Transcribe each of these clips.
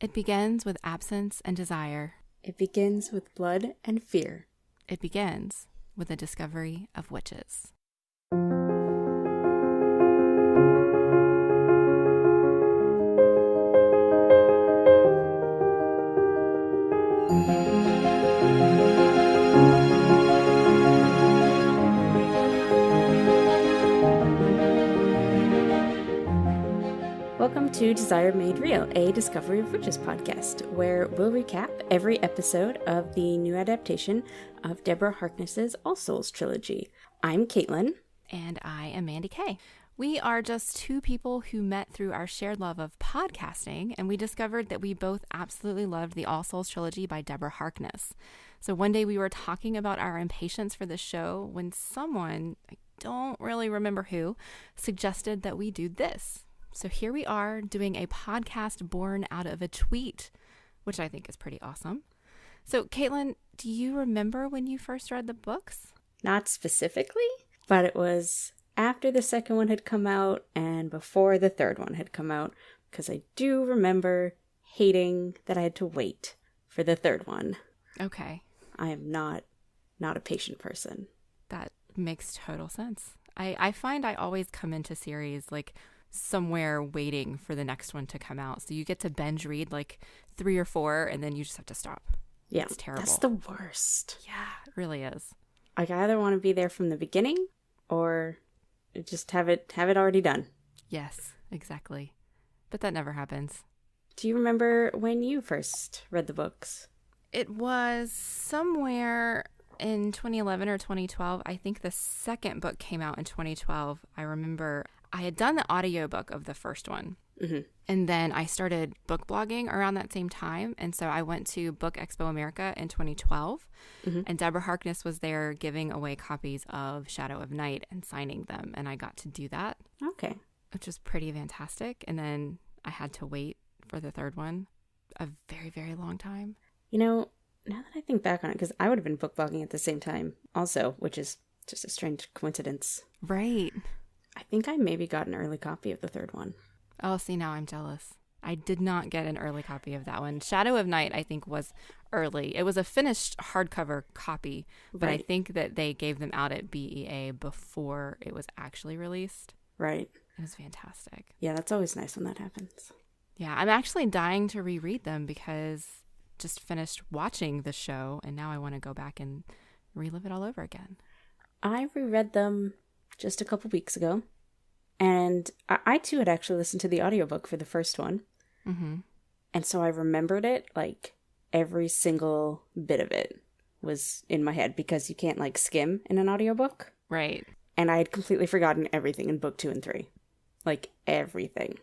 It begins with absence and desire. It begins with blood and fear. It begins with the discovery of witches. Welcome to Desire Made Real, a Discovery of Witches podcast, where we'll recap every episode of the new adaptation of Deborah Harkness's All Souls Trilogy. I'm Caitlin. And I am Mandy Kay. We are just two people who met through our shared love of podcasting, and we discovered that we both absolutely loved the All Souls Trilogy by Deborah Harkness. So one day we were talking about our impatience for the show when someone, I don't really remember who, suggested that we do this. So here we are doing a podcast born out of a tweet, which I think is pretty awesome. So Caitlin, do you remember when you first read the books? Not specifically, but it was after the second one had come out and before the third one had come out, because I do remember hating that I had to wait for the third one. Okay. I am not a patient person. That makes total sense. I find I always come into series like somewhere waiting for the next one to come out. So you get to binge read like 3 or 4 and then you just have to stop. Yeah, it's terrible. That's the worst. Yeah, it really is. I either want to be there from the beginning or just have it already done. Yes, exactly. But that never happens. Do you remember when you first read the books? It was somewhere in 2011 or 2012. I think the second book came out in 2012. I remember I had done the audiobook of the first one. Mm-hmm. And then I started book blogging around that same time. And so I went to Book Expo America in 2012. Mm-hmm. And Deborah Harkness was there giving away copies of Shadow of Night and signing them. And I got to do that. Okay. Which was pretty fantastic. And then I had to wait for the third one a very, very long time. You know, now that I think back on it, because I would have been book blogging at the same time also, which is just a strange coincidence. Right. I think I maybe got an early copy of the third one. Oh, see, now I'm jealous. I did not get an early copy of that one. Shadow of Night, I think, was early. It was a finished hardcover copy, but right. I think that they gave them out at BEA before it was actually released. Right. It was fantastic. Yeah, that's always nice when that happens. Yeah, I'm actually dying to reread them because just finished watching the show, and now I want to go back and relive it all over again. I reread them just a couple weeks ago. And I too had actually listened to the audiobook for the first one. Mm-hmm. And so I remembered it, like every single bit of it was in my head because you can't like skim in an audiobook. Right. And I had completely forgotten everything in book 2 and 3. Like everything.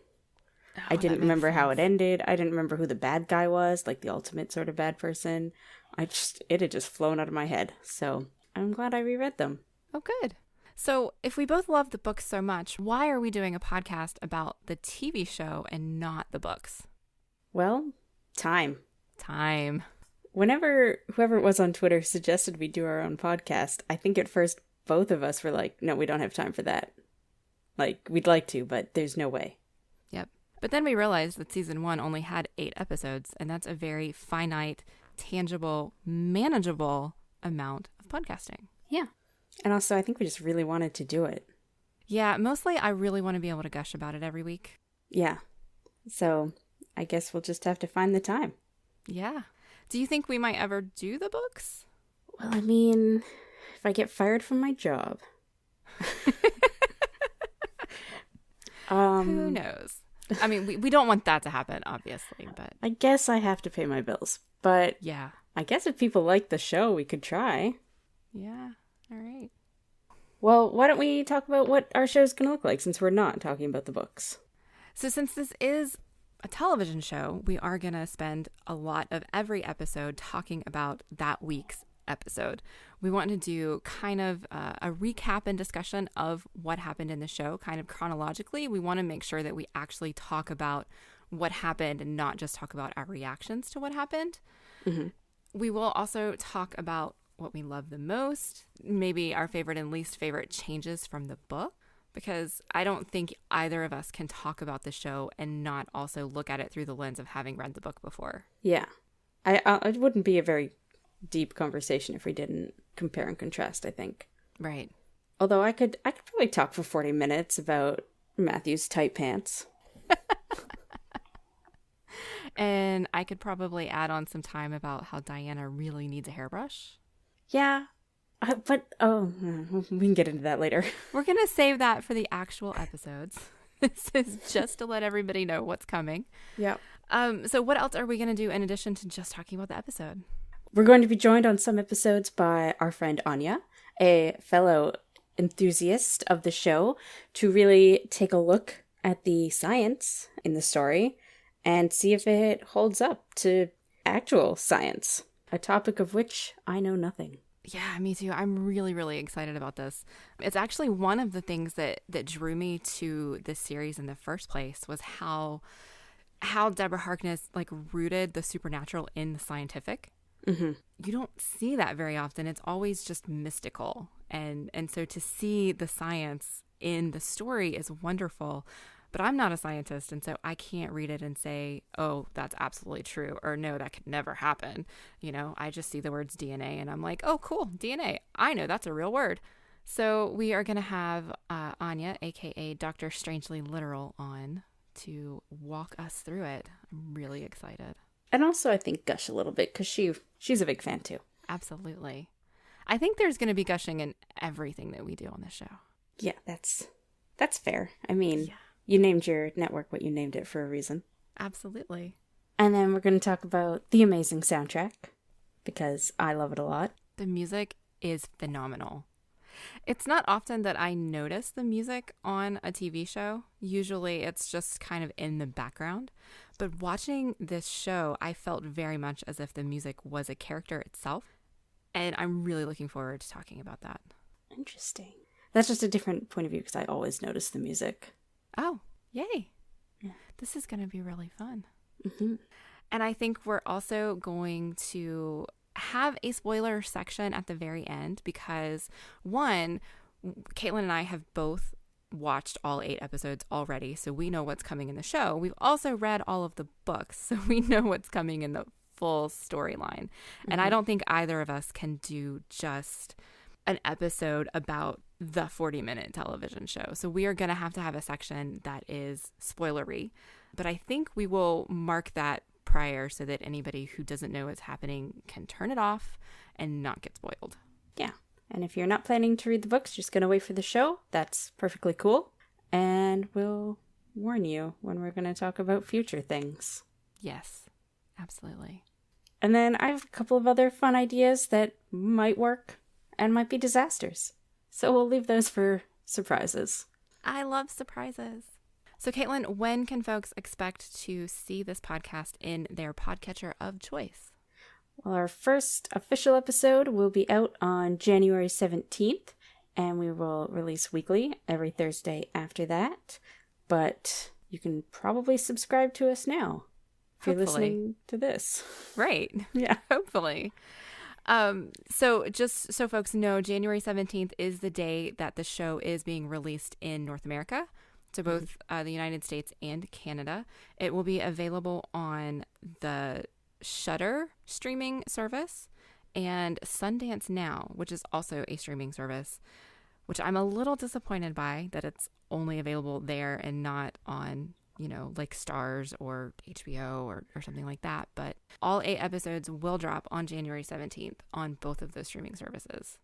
Oh, I didn't remember how it ended. I didn't remember who the bad guy was, like the ultimate sort of bad person. It had just flown out of my head. So I'm glad I reread them. Oh, good. So if we both love the books so much, why are we doing a podcast about the TV show and not the books? Well, time. Whenever whoever it was on Twitter suggested we do our own podcast, I think at first both of us were like, no, we don't have time for that. Like, we'd like to, but there's no way. Yep. But then we realized that season 1 only had 8 episodes, and that's a very finite, tangible, manageable amount of podcasting. Yeah. And also, I think we just really wanted to do it. Yeah, mostly I really want to be able to gush about it every week. Yeah. So I guess we'll just have to find the time. Yeah. Do you think we might ever do the books? Well, I mean, if I get fired from my job. Who knows? I mean, we don't want that to happen, obviously, but I guess I have to pay my bills. But yeah, I guess if people like the show, we could try. Yeah. All right. Well, why don't we talk about what our show's going to look like since we're not talking about the books? So since this is a television show, we are going to spend a lot of every episode talking about that week's episode. We want to do kind of a recap and discussion of what happened in the show, kind of chronologically. We want to make sure that we actually talk about what happened and not just talk about our reactions to what happened. Mm-hmm. We will also talk about what we love the most, maybe our favorite and least favorite changes from the book. because I don't think either of us can talk about the show and not also look at it through the lens of having read the book before. Yeah. It wouldn't be a very deep conversation if we didn't compare and contrast, I think. Right. Although I could probably talk for 40 minutes about Matthew's tight pants. And I could probably add on some time about how Diana really needs a hairbrush. Yeah. We can get into that later. We're going to save that for the actual episodes. This is just to let everybody know what's coming. Yeah. So what else are we going to do in addition to just talking about the episode? We're going to be joined on some episodes by our friend Anya, a fellow enthusiast of the show, to really take a look at the science in the story and see if it holds up to actual science, a topic of which I know nothing. Yeah, me too. I'm really, really excited about this. It's actually one of the things that drew me to this series in the first place was how Deborah Harkness rooted the supernatural in the scientific. Mm-hmm. You don't see that very often. It's always just mystical. And so to see the science in the story is wonderful. But I'm not a scientist, and so I can't read it and say, oh, that's absolutely true, or no, that could never happen. I just see the words DNA, and I'm like, oh, cool, DNA. I know that's a real word. So we are going to have Anya, a.k.a. Dr. Strangely Literal, on to walk us through it. I'm really excited. And also, I think, gush a little bit, because she's a big fan, too. Absolutely. I think there's going to be gushing in everything that we do on this show. Yeah, that's fair. I mean... Yeah. You named your network what you named it for a reason. Absolutely. And then we're going to talk about the amazing soundtrack, because I love it a lot. The music is phenomenal. It's not often that I notice the music on a TV show. Usually it's just kind of in the background. But watching this show, I felt very much as if the music was a character itself. And I'm really looking forward to talking about that. Interesting. That's just a different point of view, because I always notice the music. Oh, yay. Yeah. This is going to be really fun. Mm-hmm. And I think we're also going to have a spoiler section at the very end because, one, Caitlin and I have both watched all 8 episodes already, so we know what's coming in the show. We've also read all of the books, so we know what's coming in the full storyline. And I don't think either of us can do just an episode about the 40-minute television show. So we are going to have a section that is spoilery. But I think we will mark that prior so that anybody who doesn't know what's happening can turn it off and not get spoiled. Yeah. And if you're not planning to read the books, just going to wait for the show, that's perfectly cool. And we'll warn you when we're going to talk about future things. Yes, absolutely. And then I have a couple of other fun ideas that might work and might be disasters. So we'll leave those for surprises. I love surprises. So Caitlin, when can folks expect to see this podcast in their podcatcher of choice? Well, our first official episode will be out on January 17th, and we will release weekly every Thursday after that. But you can probably subscribe to us now if you're listening to this. Right. Yeah. Hopefully. So just so folks know, January 17th is the day that the show is being released in North America. So both the United States and Canada. It will be available on the Shudder streaming service and Sundance Now, which is also a streaming service, which I'm a little disappointed by that it's only available there and not on, like Stars or HBO or something like that. But all 8 episodes will drop on January 17th on both of those streaming services.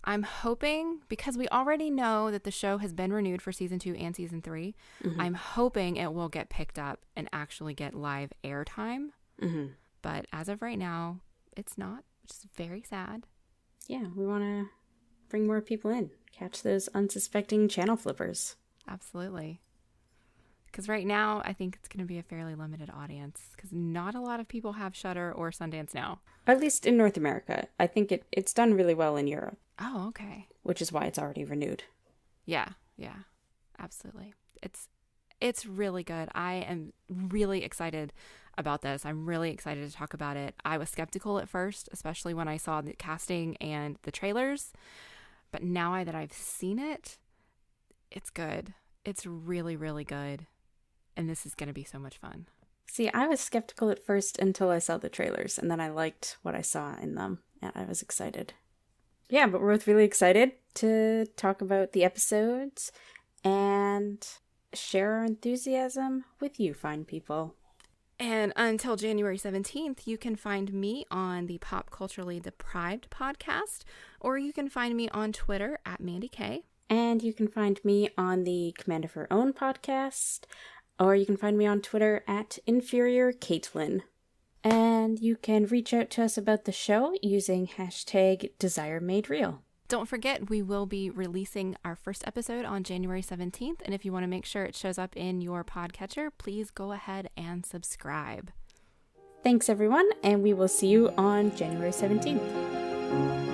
I'm hoping, because we already know that the show has been renewed for season 2 and season 3, I'm hoping it will get picked up and actually get live airtime. Mm-hmm. But as of right now, it's not, which is very sad. Yeah, we want to bring more people in. Catch those unsuspecting channel flippers. Absolutely. Because right now, I think it's going to be a fairly limited audience because not a lot of people have Shudder or Sundance Now. At least in North America. I think it's done really well in Europe. Oh, okay. Which is why it's already renewed. Yeah, absolutely. It's really good. I am really excited about this. I'm really excited to talk about it. I was skeptical at first, especially when I saw the casting and the trailers. But now that I've seen it, It's good. It's really, really good. And this is going to be so much fun. See, I was skeptical at first until I saw the trailers, and then I liked what I saw in them, and I was excited. Yeah, but we're both really excited to talk about the episodes and share our enthusiasm with you fine people. And until January 17th, you can find me on the Pop Culturally Deprived podcast, or you can find me on Twitter at Mandy K. And you can find me on the Command of Her Own podcast, or you can find me on Twitter at Inferior Caitlin. And you can reach out to us about the show using hashtag DesireMadeReal. Don't forget, we will be releasing our first episode on January 17th, and if you want to make sure it shows up in your podcatcher, please go ahead and subscribe. Thanks, everyone, and we will see you on January 17th.